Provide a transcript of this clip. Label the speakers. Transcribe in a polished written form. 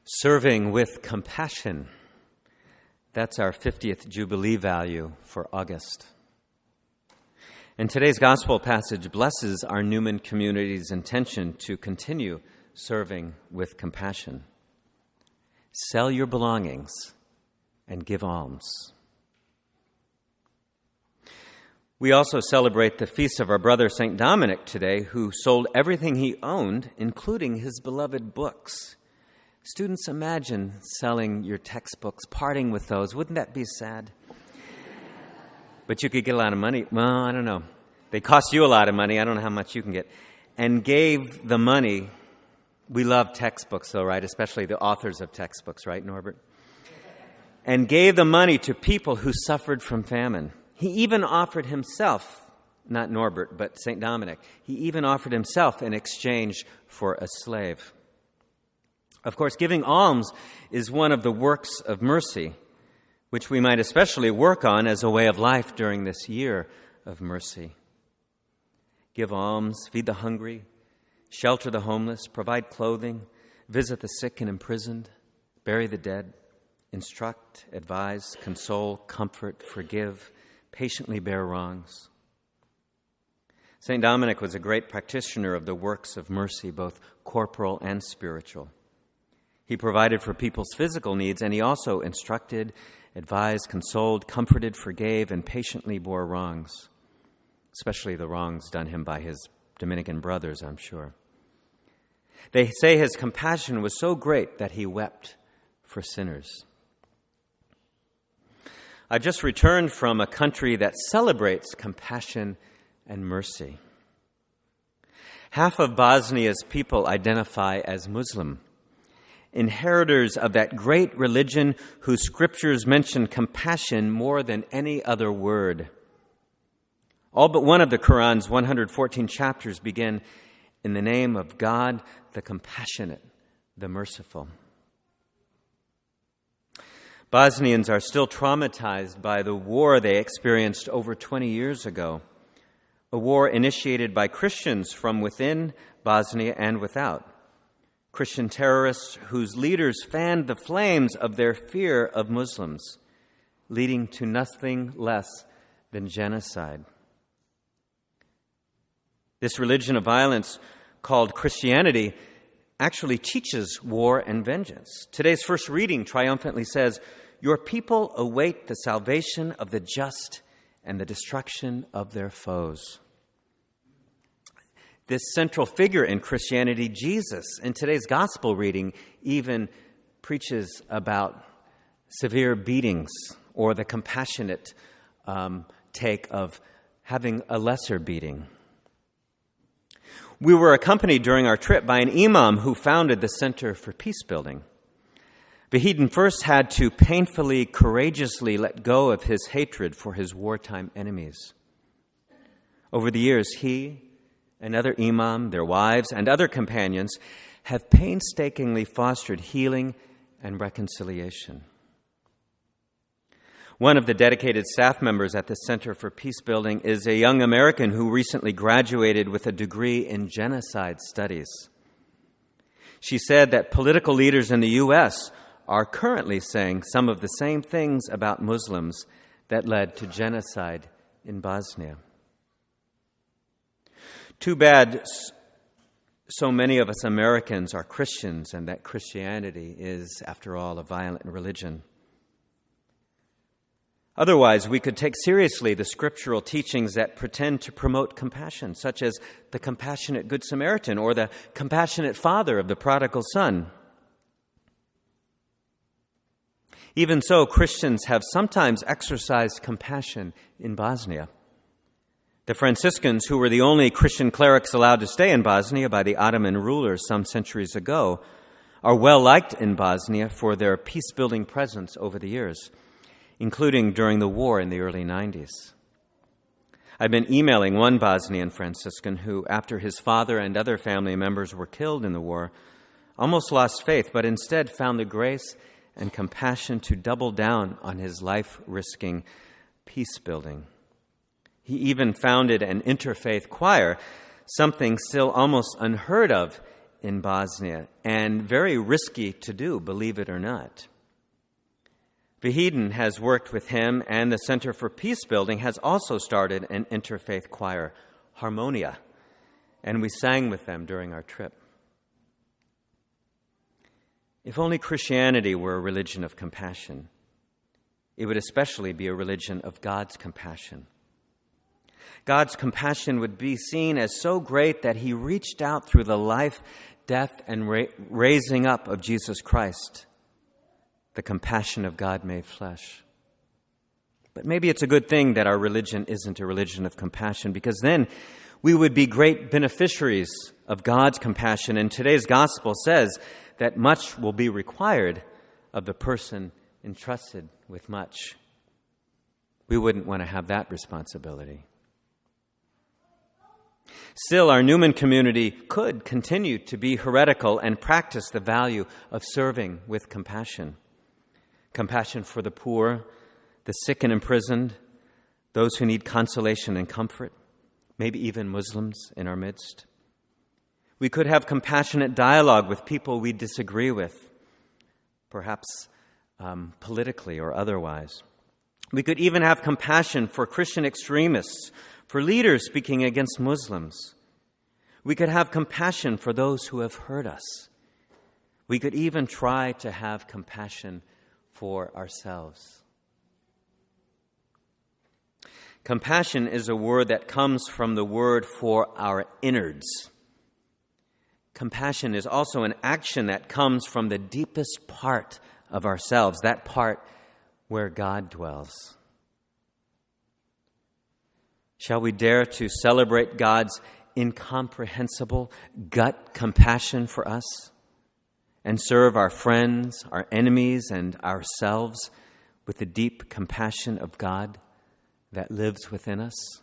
Speaker 1: Serving with compassion. That's our 50th Jubilee value for August. And today's gospel passage blesses our Newman community's intention to continue serving with compassion. Sell your belongings and give alms. We also celebrate the feast of our brother St. Dominic today, who sold everything he owned, including his beloved books. Students, imagine selling your textbooks, parting with those. Wouldn't that be sad? But you could get a lot of money. Well, I don't know. They cost you a lot of money. I don't know how much you can get. And gave the money. We love textbooks, though, right? Especially the authors of textbooks, right, Norbert? And gave the money to people who suffered from famine. He even offered himself, not Norbert, but St. Dominic. He even offered himself in exchange for a slave. Of course, giving alms is one of the works of mercy, which we might especially work on as a way of life during this year of mercy. Give alms, feed the hungry, shelter the homeless, provide clothing, visit the sick and imprisoned, bury the dead, instruct, advise, console, comfort, forgive, patiently bear wrongs. St. Dominic was a great practitioner of the works of mercy, both corporal and spiritual. He provided for people's physical needs, and he also instructed, advised, consoled, comforted, forgave, and patiently bore wrongs, especially the wrongs done him by his Dominican brothers, I'm sure. They say his compassion was so great that he wept for sinners. I've just returned from a country that celebrates compassion and mercy. Half of Bosnia's people identify as Muslim, inheritors of that great religion whose scriptures mention compassion more than any other word. All but one of the Quran's 114 chapters begin in the name of God, the compassionate, the merciful. Bosnians are still traumatized by the war they experienced over 20 years ago, a war initiated by Christians from within Bosnia and without. Christian terrorists whose leaders fanned the flames of their fear of Muslims, leading to nothing less than genocide. This religion of violence called Christianity actually teaches war and vengeance. Today's first reading triumphantly says, "Your people await the salvation of the just and the destruction of their foes." This central figure in Christianity, Jesus, in today's gospel reading, even preaches about severe beatings or the compassionate take of having a lesser beating. We were accompanied during our trip by an imam who founded the Center for Peace Building. Vahidin first had to painfully, courageously let go of his hatred for his wartime enemies. Over the years, he, another imam, their wives, and other companions have painstakingly fostered healing and reconciliation. One of the dedicated staff members at the Center for Peace Building is a young American who recently graduated with a degree in genocide studies. She said that political leaders in the U.S. are currently saying some of the same things about Muslims that led to genocide in Bosnia. Too bad so many of us Americans are Christians and that Christianity is, after all, a violent religion. Otherwise, we could take seriously the scriptural teachings that pretend to promote compassion, such as the compassionate Good Samaritan or the compassionate father of the prodigal son. Even so, Christians have sometimes exercised compassion in Bosnia. The Franciscans, who were the only Christian clerics allowed to stay in Bosnia by the Ottoman rulers some centuries ago, are well liked in Bosnia for their peace-building presence over the years, including during the war in the early 90s. I've been emailing one Bosnian Franciscan who, after his father and other family members were killed in the war, almost lost faith, but instead found the grace and compassion to double down on his life-risking peace-building. He even founded an interfaith choir, something still almost unheard of in Bosnia, and very risky to do, believe it or not. Vahidin has worked with him, and the Center for Peace Building has also started an interfaith choir, Harmonia, and we sang with them during our trip. If only Christianity were a religion of compassion, it would especially be a religion of God's compassion. God's compassion would be seen as so great that he reached out through the life, death, and raising up of Jesus Christ, the compassion of God made flesh. But maybe it's a good thing that our religion isn't a religion of compassion, because then we would be great beneficiaries of God's compassion. And today's gospel says that much will be required of the person entrusted with much. We wouldn't want to have that responsibility. Still, our Newman community could continue to be heretical and practice the value of serving with compassion. Compassion for the poor, the sick and imprisoned, those who need consolation and comfort, maybe even Muslims in our midst. We could have compassionate dialogue with people we disagree with, perhaps politically or otherwise. We could even have compassion for Christian extremists, for leaders speaking against Muslims. We could have compassion for those who have hurt us. We could even try to have compassion for ourselves. Compassion is a word that comes from the word for our innards. Compassion is also an action that comes from the deepest part of ourselves, that part where God dwells. Shall we dare to celebrate God's incomprehensible gut compassion for us and serve our friends, our enemies, and ourselves with the deep compassion of God that lives within us?